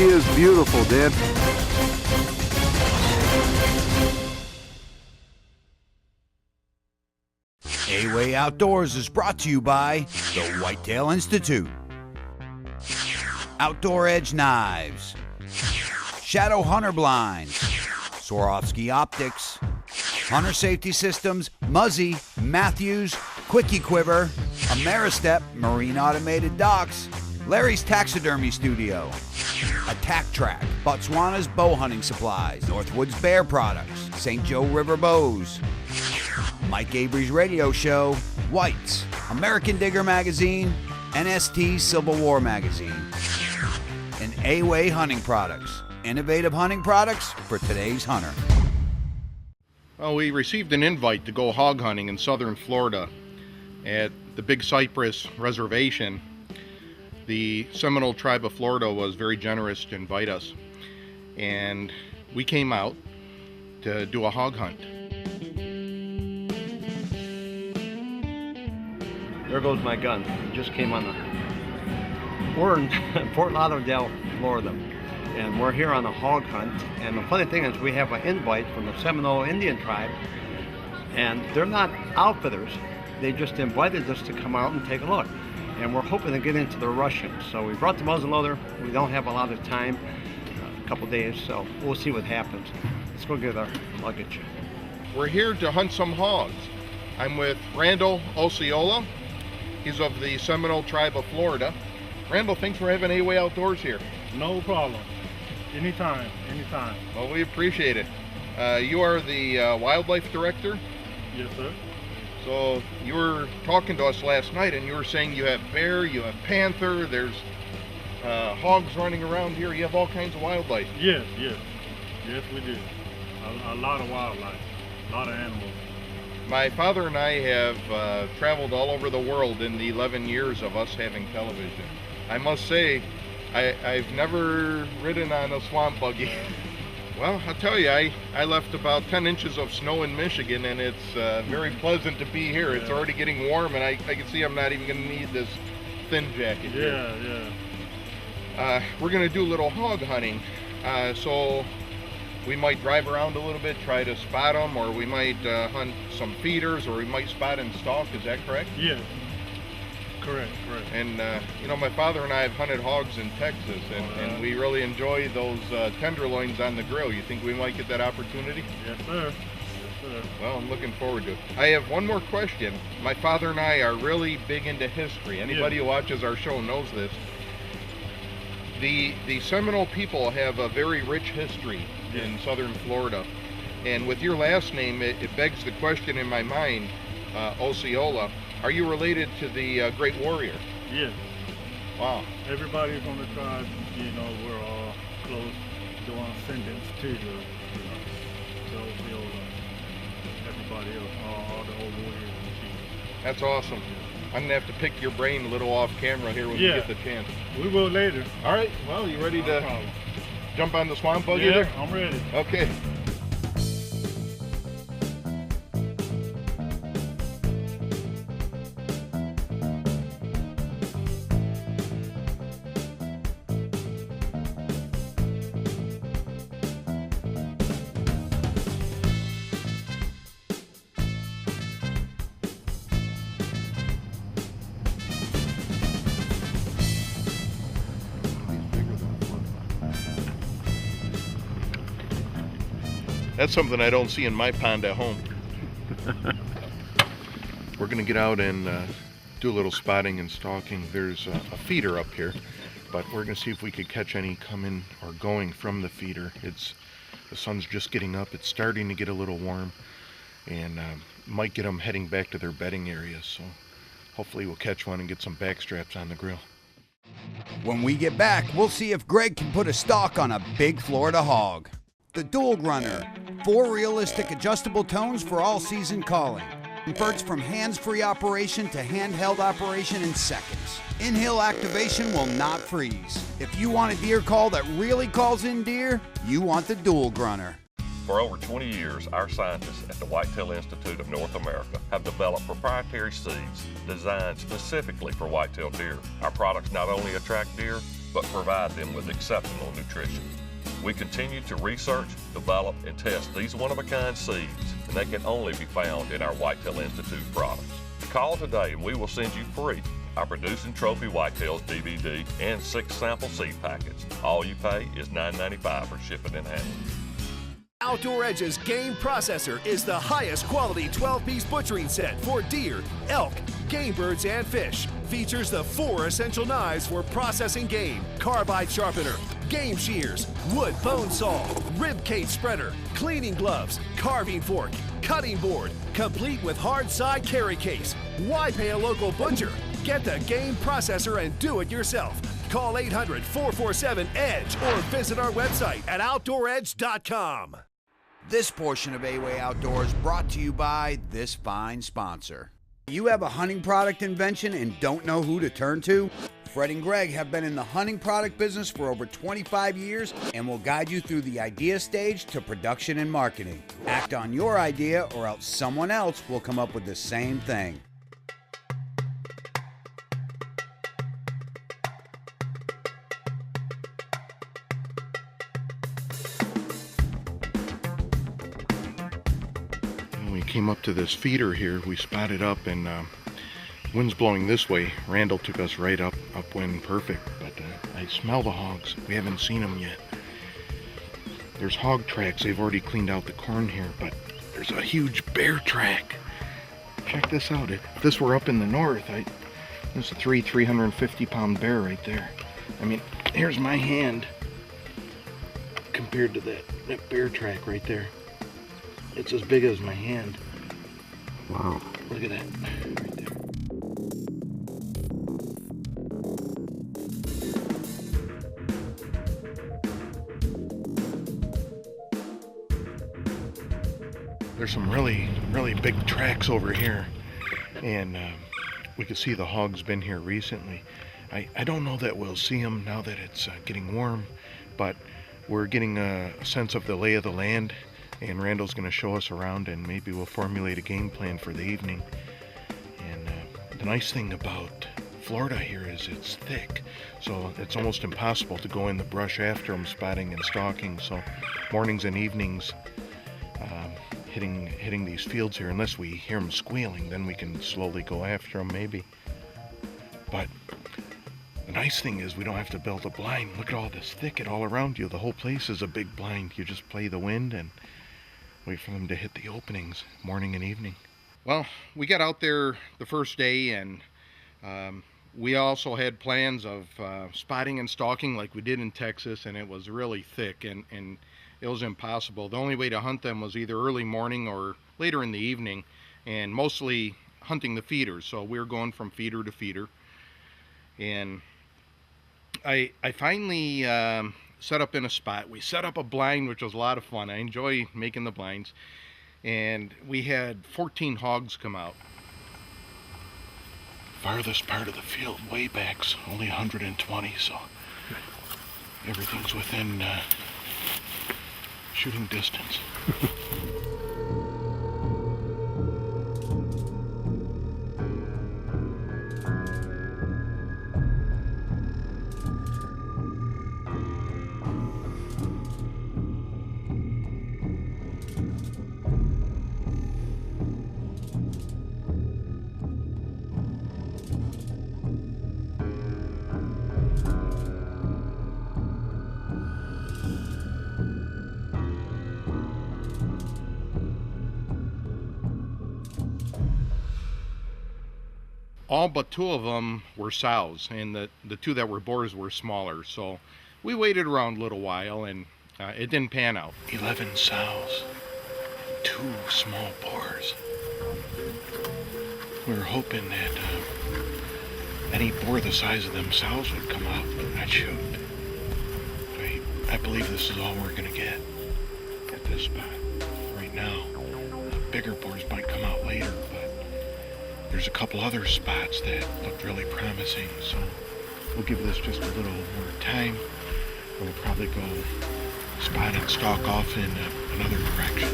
is beautiful, Dad. A-Way Outdoors is brought to you by the Whitetail Institute, Outdoor Edge Knives, Shadow Hunter Blinds, Swarovski Optics, Hunter Safety Systems, Muzzy, Matthews, Quickie Quiver, Ameristep Marine Automated Docks, Larry's Taxidermy Studio, Attack Track, Botswana's Bow Hunting Supplies, Northwoods Bear Products, St. Joe River Bows, Mike Avery's Radio Show, Whites, American Digger Magazine, NST Civil War Magazine, and A-Way Hunting Products, innovative hunting products for today's hunter. Well, we received an invite to go hog hunting in southern Florida at the Big Cypress Reservation. The Seminole Tribe of Florida was very generous to invite us, and we came out to do a hog hunt. There goes my gun. It just came on we're in Fort Lauderdale, Florida, and we're here on a hog hunt. And the funny thing is we have an invite from the Seminole Indian tribe, and they're not outfitters. They just invited us to come out and take a look. And we're hoping to get into the Russians. So we brought the muzzleloader. We don't have a lot of time, a couple days, so we'll see what happens. Let's go get our luggage. We're here to hunt some hogs. I'm with Randall Osceola. He's of the Seminole Tribe of Florida. Randall, thanks for having A-Way Outdoors here. No problem. Anytime, anytime. Well, we appreciate it. You are the wildlife director? Yes, sir. So you were talking to us last night and you were saying you have bear, you have panther, there's hogs running around here, you have all kinds of wildlife. Yes, yes. Yes, we do. A lot of wildlife, a lot of animals. My father and I have traveled all over the world in the 11 years of us having television. I must say, I've never ridden on a swamp buggy. Well, I'll tell you, I left about 10 inches of snow in Michigan, and it's very pleasant to be here. It's already getting warm, and I can see I'm not even going to need this thin jacket here. Yeah. We're going to do a little hog hunting, so we might drive around a little bit, try to spot them, or we might hunt some feeders, or we might spot and stalk. Is that correct? Yes. Correct. And you know, my father and I have hunted hogs in Texas, and we really enjoy those tenderloins on the grill. You think we might get that opportunity? Yes, sir. Well, I'm looking forward to it. I have one more question. My father and I are really big into history. Anybody who watches our show knows this. The Seminole people have a very rich history in southern Florida. And with your last name, it begs the question in my mind, Osceola, are you related to the Great Warrior? Yes. Wow. Everybody's on the tribe, we're all close descendants to the Osceola. Everybody else, all the old warriors and chiefs. That's awesome. I'm gonna have to pick your brain a little off camera here when we get the chance. We will later. All right, well, you ready to jump on the swamp buggy there? there? I'm ready. Okay. That's something I don't see in my pond at home. We're going to get out and do a little spotting and stalking. There's a feeder up here, but we're going to see if we could catch any coming or going from the feeder. The sun's just getting up. It's starting to get a little warm, and might get them heading back to their bedding areas. So hopefully we'll catch one and get some back straps on the grill. When we get back, we'll see if Greg can put a stalk on a big Florida hog. The Dual Grunner, 4 realistic adjustable tones for all season calling. Converts from hands-free operation to handheld operation in seconds. In-hill activation will not freeze. If you want a deer call that really calls in deer, you want the Dual Grunner. For over 20 years, our scientists at the Whitetail Institute of North America have developed proprietary seeds designed specifically for whitetail deer. Our products not only attract deer, but provide them with exceptional nutrition. We continue to research, develop, and test these one-of-a-kind seeds, and they can only be found in our Whitetail Institute products. Call today and we will send you free our Producing Trophy Whitetails DVD and 6 sample seed packets. All you pay is $9.95 for shipping and handling. Outdoor Edge's Game Processor is the highest quality 12-piece butchering set for deer, elk, game birds, and fish. Features the 4 essential knives for processing game: carbide sharpener, game shears, wood bone saw, rib cage spreader, cleaning gloves, carving fork, cutting board, complete with hard side carry case. Why pay a local butcher? Get the Game Processor and do it yourself. Call 800-447-EDGE or visit our website at OutdoorEdge.com. This portion of A-Way Outdoors brought to you by this fine sponsor. You have a hunting product invention and don't know who to turn to? Fred and Greg have been in the hunting product business for over 25 years and will guide you through the idea stage to production and marketing. Act on your idea or else someone else will come up with the same thing. We came up to this feeder here, we spotted up, and wind's blowing this way. Randall took us right upwind, perfect, but I smell the hogs. We haven't seen them yet. There's hog tracks. They've already cleaned out the corn here, but there's a huge bear track. Check this out. If this were up in the north, there's a 350-pound bear right there. I mean, here's my hand compared to that bear track right there. It's as big as my hand. Wow. Look at that right there. There's some really big tracks over here, and we can see the hogs been here recently. I don't know that we'll see them now that it's getting warm, but we're getting a sense of the lay of the land, and Randall's going to show us around, and maybe we'll formulate a game plan for the evening. And the nice thing about Florida here is it's thick, so it's almost impossible to go in the brush after them, spotting and stalking. So mornings and evenings, hitting these fields here, unless we hear them squealing, then we can slowly go after them maybe. But the nice thing is we don't have to build a blind. Look at all this thicket all around you. The whole place is a big blind. You just play the wind and wait for them to hit the openings morning and evening. Well, we got out there the first day, and we also had plans of spotting and stalking like we did in Texas, and it was really thick and it was impossible. The only way to hunt them was either early morning or later in the evening, and mostly hunting the feeders. So we were going from feeder to feeder. And I finally set up in a spot. We set up a blind, which was a lot of fun. I enjoy making the blinds. And we had 14 hogs come out. Farthest part of the field, way back's only 120, so everything's within shooting distance. All but 2 of them were sows, and the 2 that were boars were smaller. So we waited around a little while, and it didn't pan out. 11 sows, 2 small boars. We were hoping that any boar the size of them sows would come out, but not shoot. I believe this is all we're gonna get at this spot right now. Bigger boars might come out later, but there's a couple other spots that looked really promising, so we'll give this just a little more time. We'll probably go spot and stalk off in another direction.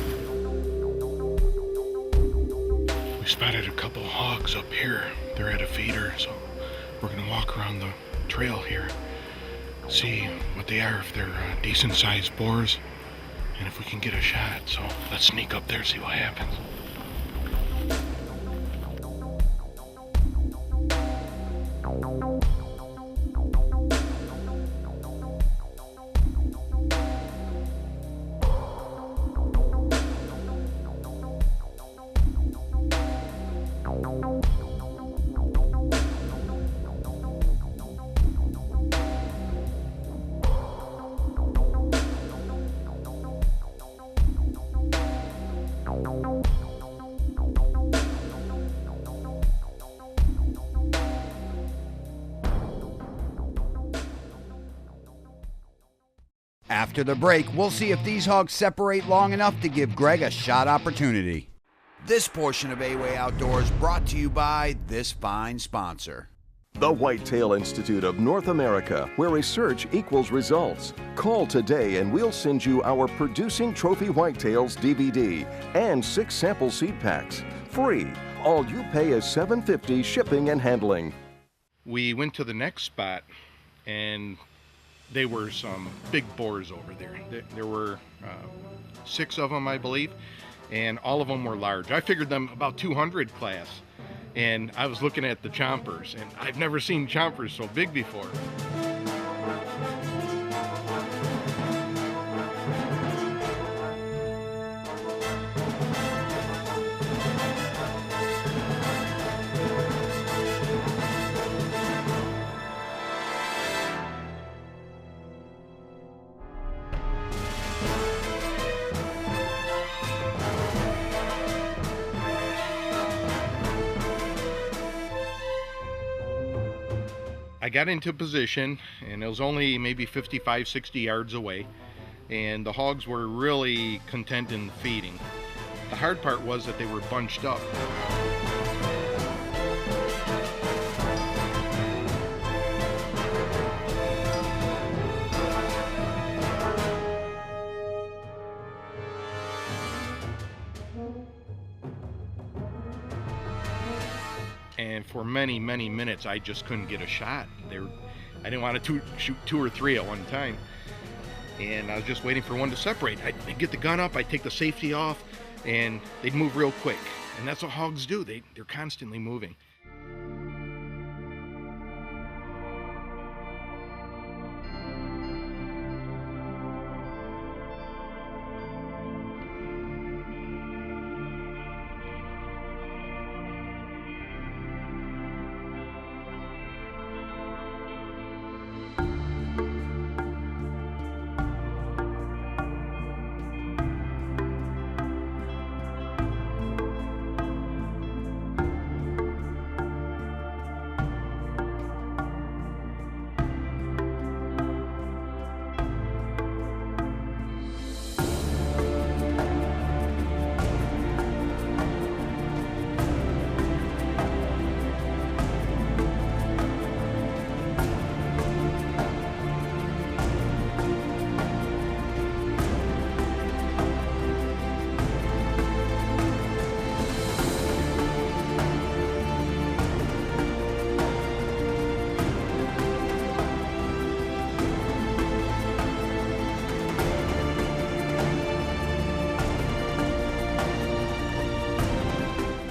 We spotted a couple hogs up here. They're at a feeder, so we're gonna walk around the trail here. see what they are, if they're decent sized boars, and if we can get a shot. So let's sneak up there, see what happens. After the break, we'll see if these hogs separate long enough to give Greg a shot opportunity. This portion of A-Way Outdoors brought to you by this fine sponsor. The Whitetail Institute of North America, where research equals results. Call today and we'll send you our Producing Trophy Whitetails DVD and 6 sample seed packs. Free. All you pay is $7.50 shipping and handling. We went to the next spot, and there were some big boars over there. There were 6 of them, I believe, and all of them were large. I figured them about 200 class, and I was looking at the chompers, and I've never seen chompers so big before. I got into position, and it was only maybe 55, 60 yards away, and the hogs were really content in feeding. The hard part was that they were bunched up. And for many, many minutes, I just couldn't get a shot. I didn't want to shoot 2 or 3 at one time. And I was just waiting for one to separate. I'd get the gun up, I'd take the safety off, and they'd move real quick. And that's what hogs do. They're constantly moving.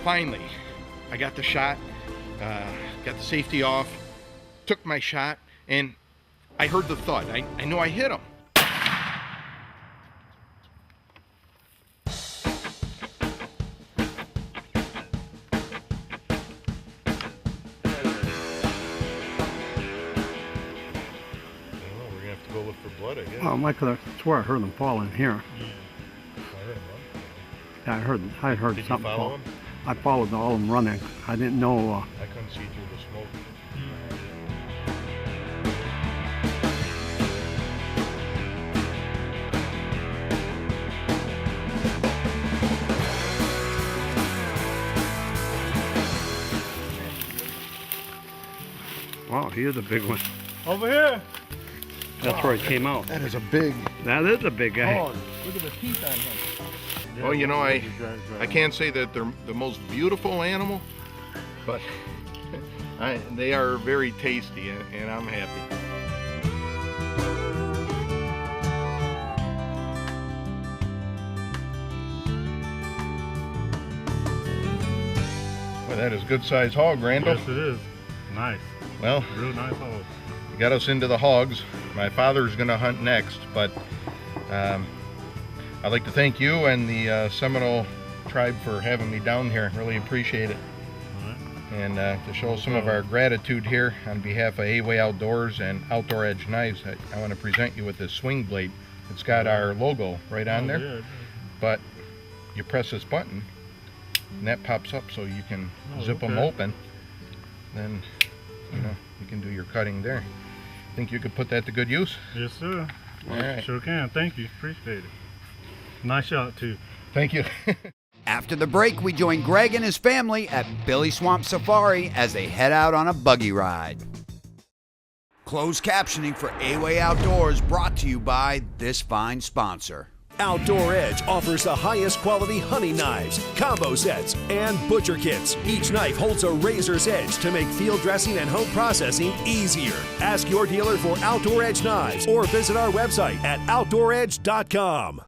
Finally, I got the shot, got the safety off, took my shot, and I heard the thud. I know I hit him. We're gonna have to go look for blood, I guess. Oh, I could have swore I heard them fall in here. Yeah, I heard Did you something follow fall. him? I followed all of them running. I didn't know. I couldn't see through the smoke. Wow, he is a big one. Over here. That's where it came out. That is a big That is a big guy. Oh, look at the teeth on him. Well, you know, I can't say that they're the most beautiful animal, but they are very tasty, and I'm happy. that is a good size hog, Randall. Yes, it is. Nice. Well, Real nice hog. you got us into the hogs. My father's going to hunt next, but I'd like to thank you and the Seminole tribe for having me down here. Really appreciate it. All right. And to show some of our gratitude here on behalf of A-Way Outdoors and Outdoor Edge Knives, I want to present you with this swing blade. It's got our logo right on there, Yeah. but you press this button and that pops up so you can zip them okay. open. Then, you know, you can do your cutting there. Think you could put that to good use? Yes, sir. All right. Sure can. Thank you. Appreciate it. Nice shot, too. Thank you. After the break, we join Greg and his family at Billy Swamp Safari as they head out on a buggy ride. Closed captioning for A-Way Outdoors brought to you by this fine sponsor. Outdoor Edge offers the highest quality hunting knives, combo sets, and butcher kits. Each knife holds a razor's edge to make field dressing and home processing easier. Ask your dealer for Outdoor Edge knives or visit our website at OutdoorEdge.com.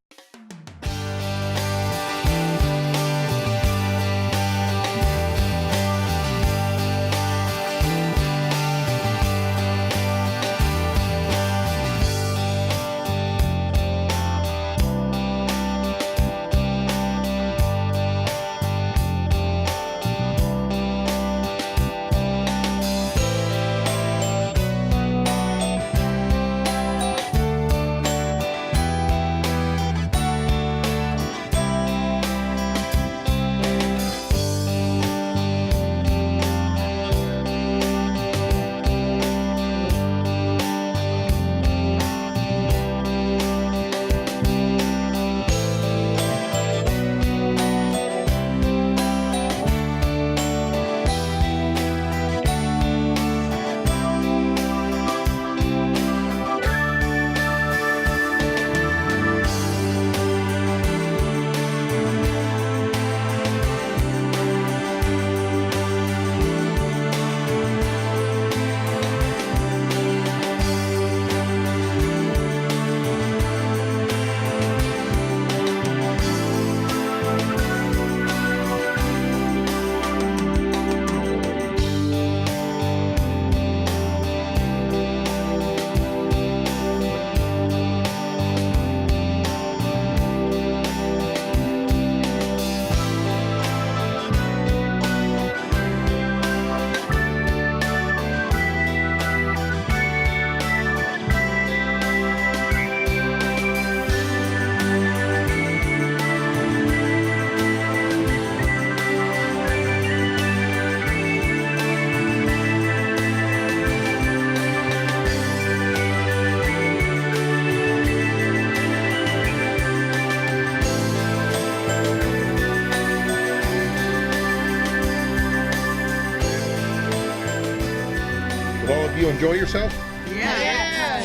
Did all of you enjoy yourself? Yeah.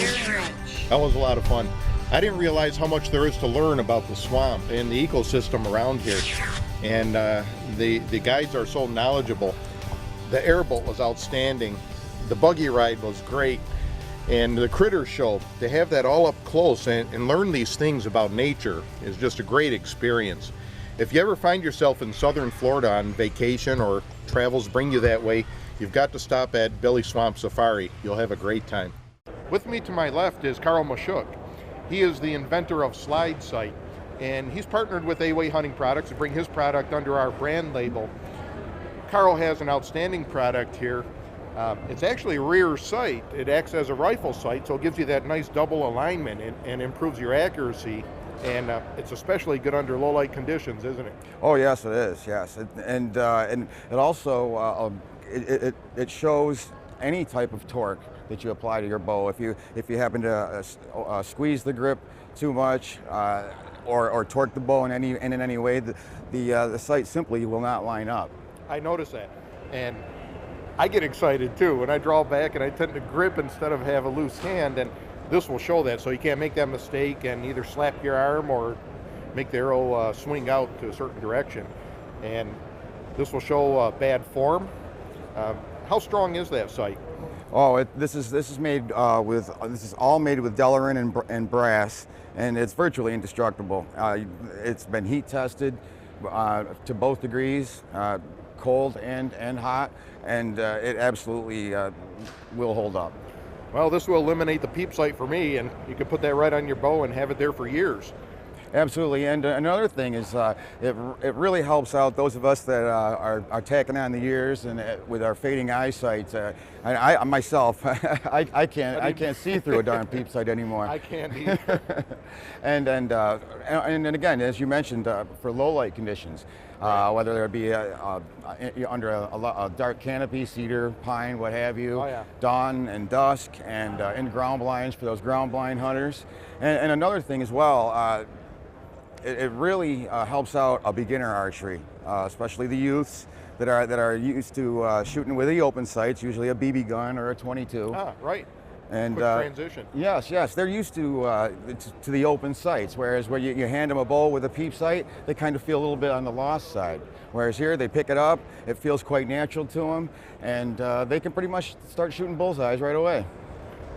That was a lot of fun. I didn't realize how much there is to learn about the swamp and the ecosystem around here. And the guides are so knowledgeable. The airboat was outstanding. The buggy ride was great. And the critter show, to have that all up close and learn these things about nature is just a great experience. If you ever find yourself in southern Florida on vacation or travels bring you that way, you've got to stop at Billy Swamp Safari. You'll have a great time. With me to my left is Carl Mashuk. He is the inventor of Slide Sight, and he's partnered with A-Way Hunting Products to bring his product under our brand label. Carl has an outstanding product here. It's actually a rear sight. It acts as a rifle sight, so it gives you that nice double alignment and improves your accuracy. And it's especially good under low light conditions, isn't it? Oh yes, it is. Yes, and it also it shows any type of torque that you apply to your bow. If you happen to squeeze the grip too much or torque the bow in any way, the sight simply will not line up. I notice that, and I get excited too when I draw back and I tend to grip instead of have a loose hand, and this will show that, so you can't make that mistake and either slap your arm or make the arrow swing out to a certain direction. And this will show bad form. How strong is that sight? Oh, this is all made with Delrin and brass, and it's virtually indestructible. It's been heat tested to both degrees. cold and hot, and it absolutely will hold up. Well, this will eliminate the peep sight for me, and you can put that right on your bow and have it there for years. Absolutely, and another thing is it really helps out those of us that are tacking on the years and with our fading eyesight. I myself, I can't see through a darn peep sight anymore. I can't either. and again, as you mentioned, for low light conditions, whether it be under a dark canopy, cedar, pine, what have you, dawn and dusk, and in ground blinds for those ground blind hunters. And another thing as well. It really helps out a beginner archery, especially the youths that are used to shooting with the open sights, usually a BB gun or a 22. Right. And quick transition. Yes, they're used to the open sights. Whereas when you hand them a bow with a peep sight, they kind of feel a little bit on the lost side. Whereas here, they pick it up, it feels quite natural to them, and they can pretty much start shooting bullseyes right away.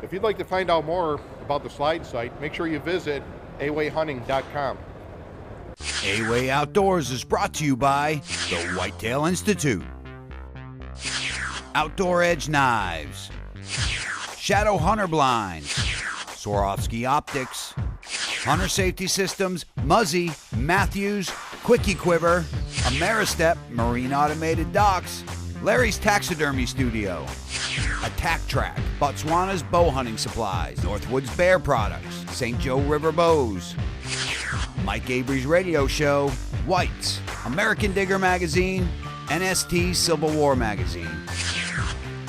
If you'd like to find out more about the slide sight, make sure you visit awayhunting.com. A-Way Outdoors is brought to you by the Whitetail Institute, Outdoor Edge Knives, Shadow Hunter Blinds, Swarovski Optics, Hunter Safety Systems, Muzzy, Matthews, Quickie Quiver, Ameristep Marine Automated Docks, Larry's Taxidermy Studio, Attack Track, Botswana's Bow Hunting Supplies, Northwoods Bear Products, St. Joe River Bows, Mike Avery's Radio Show, Whites, American Digger Magazine, NST Civil War Magazine,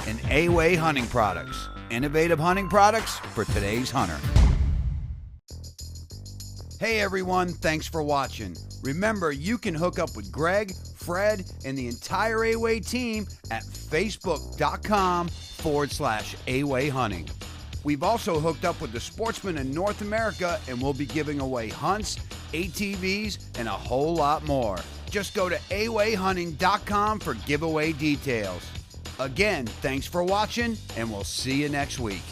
and A-Way Hunting Products, innovative hunting products for today's hunter. Hey everyone, thanks for watching. Remember, you can hook up with Greg, Fred, and the entire A-Way team at facebook.com/A-Way Hunting. We've also hooked up with the sportsmen in North America, and we'll be giving away hunts, ATVs, and a whole lot more. Just go to awayhunting.com for giveaway details. Again, thanks for watching, and we'll see you next week.